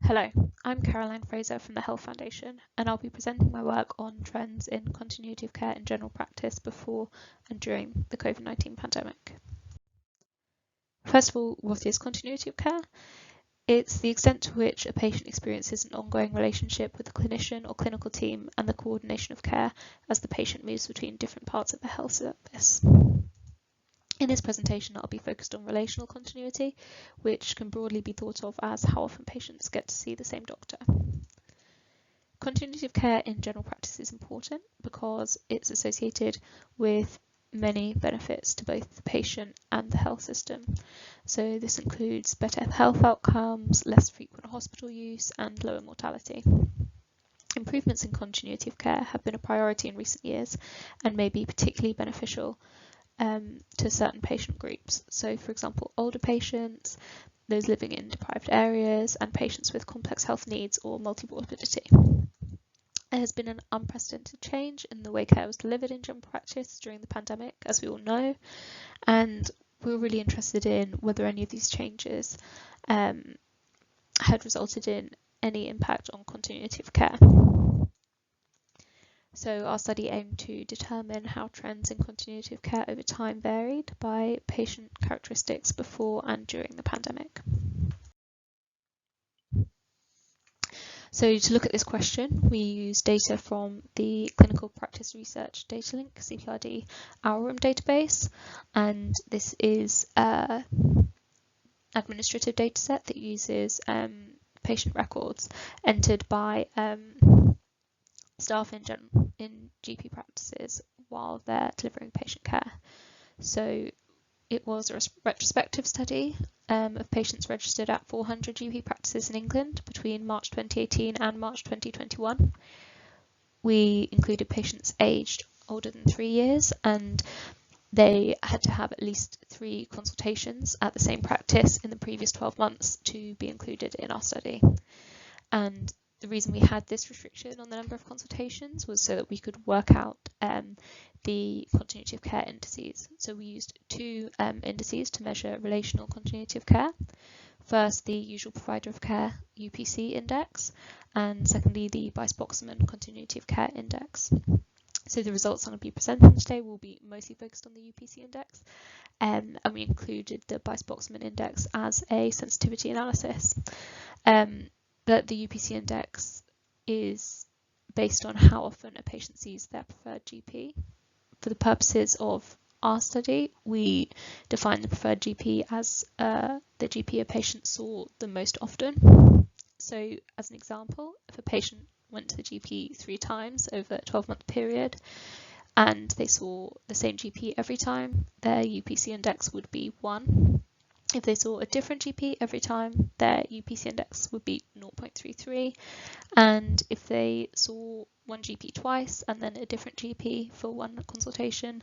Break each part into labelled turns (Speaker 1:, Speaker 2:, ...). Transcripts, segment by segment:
Speaker 1: Hello, I'm Caroline Fraser from the Health Foundation, and I'll be presenting my work on trends in continuity of care in general practice before and during the COVID-19 pandemic. First of all, what is continuity of care? It's the extent to which a patient experiences an ongoing relationship with the clinician or clinical team and the coordination of care as the patient moves between different parts of the health service. In this presentation, I'll be focused on relational continuity, which can broadly be thought of as how often patients get to see the same doctor. Continuity of care in general practice is important because it's associated with many benefits to both the patient and the health system. So this includes better health outcomes, less frequent hospital use, and lower mortality. Improvements in continuity of care have been a priority in recent years and may be particularly beneficial to certain patient groups. So, for example, older patients, those living in deprived areas, and patients with complex health needs or multi-morbidity. There has been an unprecedented change in the way care was delivered in general practice during the pandemic, as we all know, and we're really interested in whether any of these changes had resulted in any impact on continuity of care. So our study aimed to determine how trends in continuity of care over time varied by patient characteristics before and during the pandemic. So to look at this question, we use data from the Clinical Practice Research Data Link, CPRD, Our Room database, and this is an administrative data set that uses patient records entered by staff in GP practices while they're delivering patient care. So it was a retrospective study of patients registered at 400 GP practices in England between March 2018 and March 2021. We included patients aged older than 3 years, and they had to have at least 3 consultations at the same practice in the previous 12 months to be included in our study. And the reason we had this restriction on the number of consultations was so that we could work out the continuity of care indices. So we used 2 indices to measure relational continuity of care. First, the usual provider of care UPC index, and secondly, the Bice-Boxman continuity of care index. So the results I'm going to be presenting today will be mostly focused on the UPC index, and we included the Bice-Boxman index as a sensitivity analysis. But the UPC index is based on how often a patient sees their preferred GP. For the purposes of our study, we define the preferred GP as the GP a patient saw the most often. So as an example, if a patient went to the GP 3 times over a 12-month period and they saw the same GP every time, their UPC index would be 1. If they saw a different GP every time, their UPC index would be 0.33, and if they saw one GP twice and then a different GP for one consultation,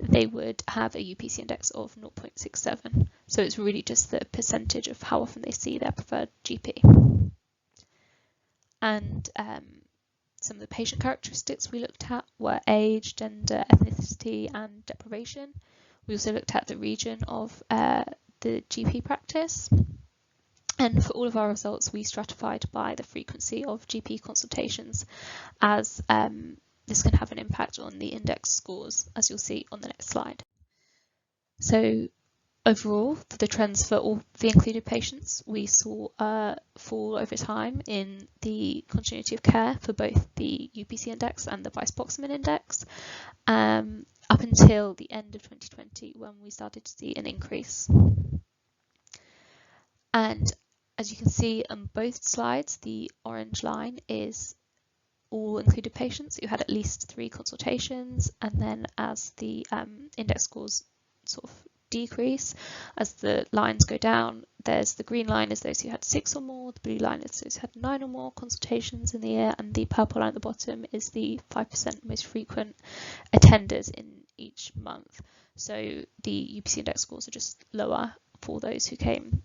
Speaker 1: they would have a UPC index of 0.67. So it's really just the percentage of how often they see their preferred GP. And some of the patient characteristics we looked at were age, gender, ethnicity, and deprivation. We also looked at the region of the GP practice, and for all of our results we stratified by the frequency of GP consultations, as this can have an impact on the index scores, as you'll see on the next slide. So overall, for the trends for all the included patients, we saw a fall over time in the continuity of care for both the UPC index and the Bice-Boxman index, up until the end of 2020 when we started to see an increase. And as you can see on both slides, the orange line is all included patients who had at least 3 consultations, and then as the index scores sort of decrease, as the lines go down, there's the green line is those who had 6 or more, the blue line is those who had 9 or more consultations in the year, and the purple line at the bottom is the 5% most frequent attenders in each month. So the UPC index scores are just lower for those who came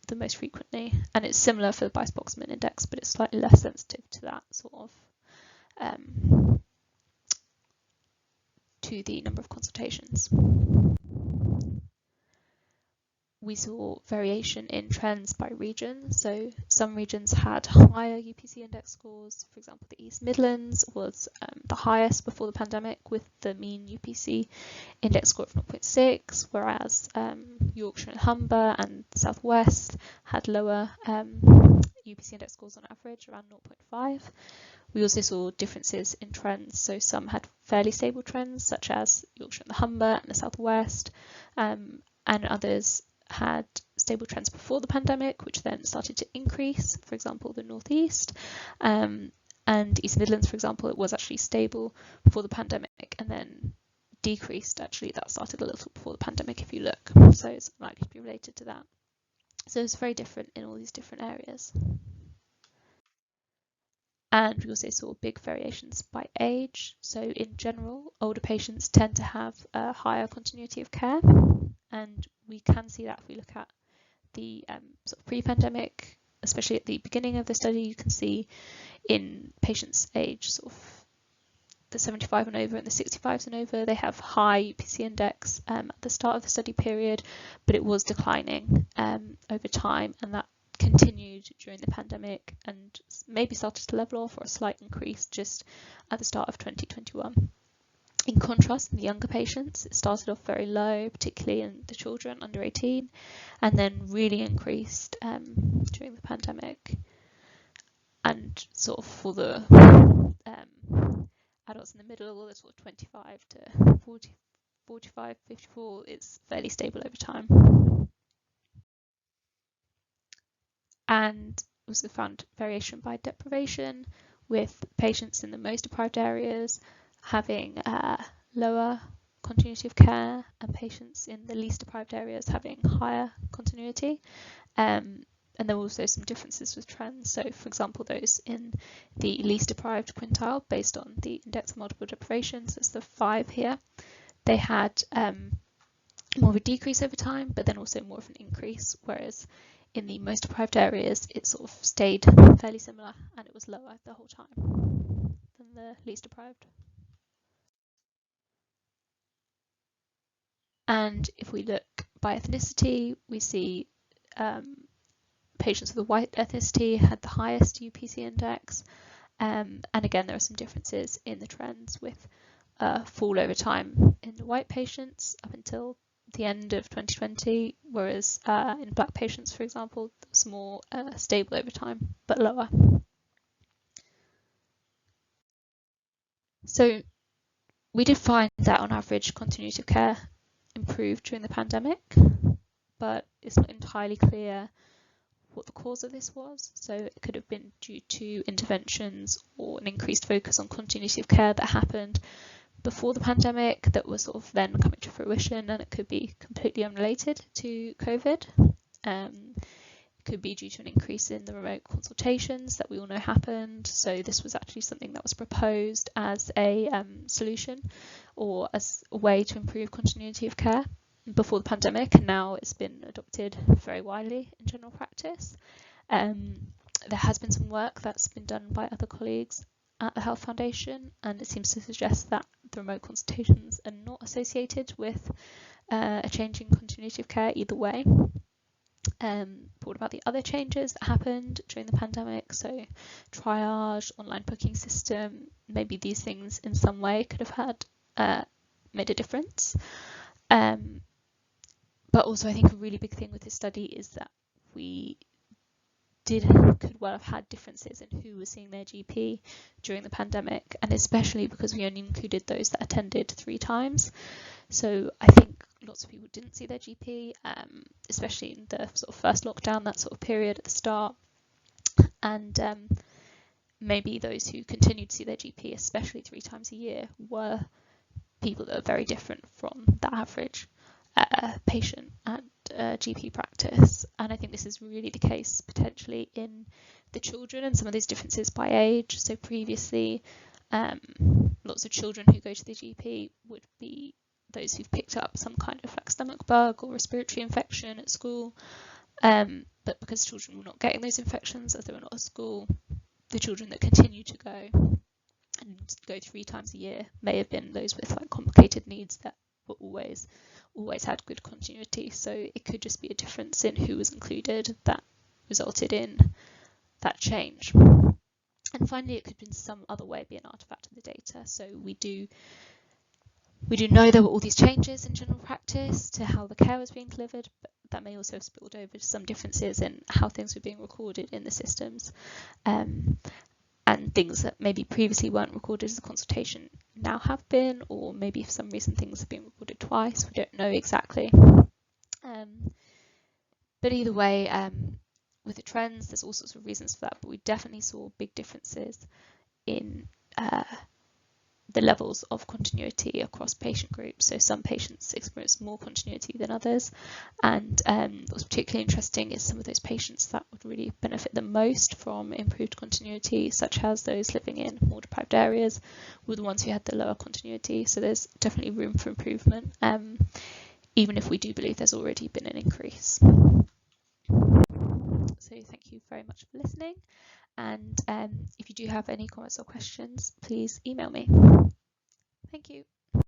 Speaker 1: the most frequently, and it's similar for the Bice-Boxman index, but it's slightly less sensitive to that sort of to the number of consultations. we saw variation in trends by region. So some regions had higher UPC index scores. For example, the East Midlands was the highest before the pandemic, with the mean UPC index score of 0.6, whereas Yorkshire and Humber and the South West had lower UPC index scores on average, around 0.5. We also saw differences in trends. So some had fairly stable trends, such as Yorkshire and the Humber and the South West, and others had stable trends before the pandemic, which then started to increase. For example, the North East and East Midlands, for example, it was actually stable before the pandemic and then decreased. Actually, that started a little before the pandemic if you look, so it's likely to be related to that. So it's very different in all these different areas. And we also saw big variations by age. So in general, older patients tend to have a higher continuity of care, and we can see that if we look at the sort of pre-pandemic, especially at the beginning of the study. You can see in patients aged sort of the 75 and over and the 65s and over, they have high UPC index at the start of the study period, but it was declining over time, and that continued during the pandemic and maybe started to level off or a slight increase just at the start of 2021. In contrast, in the younger patients, it started off very low, particularly in the children under 18, and then really increased during the pandemic. And sort of for the adults in the middle, the sort of 25 to 40, 45, 54, it's fairly stable over time. And also found variation by deprivation, with patients in the most deprived areas having lower continuity of care and patients in the least deprived areas having higher continuity. And there were also some differences with trends. So, for example, those in the least deprived quintile, based on the index of multiple deprivations, that's the 5 here, they had more of a decrease over time, but then also more of an increase, whereas in the most deprived areas, it sort of stayed fairly similar and it was lower the whole time than the least deprived. And if we look by ethnicity, we see patients with a white ethnicity had the highest UPC index. And again, there are some differences in the trends with fall over time in the white patients up until the end of 2020, whereas in black patients, for example, it was more stable over time, but lower. So we did find that on average continuity of care improved during the pandemic, but it's not entirely clear what the cause of this was. So it could have been due to interventions or an increased focus on continuity of care that happened before the pandemic that was sort of then coming to fruition, and it could be completely unrelated to COVID. It could be due to an increase in the remote consultations that we all know happened. So this was actually something that was proposed as a solution or as a way to improve continuity of care before the pandemic, and now it's been adopted very widely in general practice. There has been some work that's been done by other colleagues at the Health Foundation, and it seems to suggest that the remote consultations are not associated with a change in continuity of care either way. But what about the other changes that happened during the pandemic? So triage, online booking system, maybe these things in some way could have had made a difference. But also I think a really big thing with this study is that we could well have had differences in who was seeing their GP during the pandemic, and especially because we only included those that attended 3 times. So I think lots of people didn't see their GP, especially in the sort of first lockdown, that sort of period at the start. And maybe those who continued to see their GP, especially 3 times a year, were people that are very different from the average patient at GP practice. And I think this is really the case potentially in the children and some of these differences by age. So previously, lots of children who go to the GP would be those who've picked up some kind of like stomach bug or respiratory infection at school. But because children were not getting those infections as they were not at school, the children that continue to go and go 3 times a year may have been those with like complicated needs that were always had good continuity. So it could just be a difference in who was included that resulted in that change. And finally, it could in some other way be an artifact of the data. So we do know there were all these changes in general practice to how the care was being delivered, but that may also have spilled over to some differences in how things were being recorded in the systems, and things that maybe previously weren't recorded as a consultation now have been, or maybe for some reason things have been recorded twice. We don't know exactly. But either way, with the trends, there's all sorts of reasons for that, but we definitely saw big differences in the levels of continuity across patient groups. So some patients experienced more continuity than others, and what's particularly interesting is some of those patients that would really benefit the most from improved continuity, such as those living in more deprived areas, were the ones who had the lower continuity. So there's definitely room for improvement, even if we do believe there's already been an increase. So thank you very much for listening, and if you do have any comments or questions, please email me. Thank you.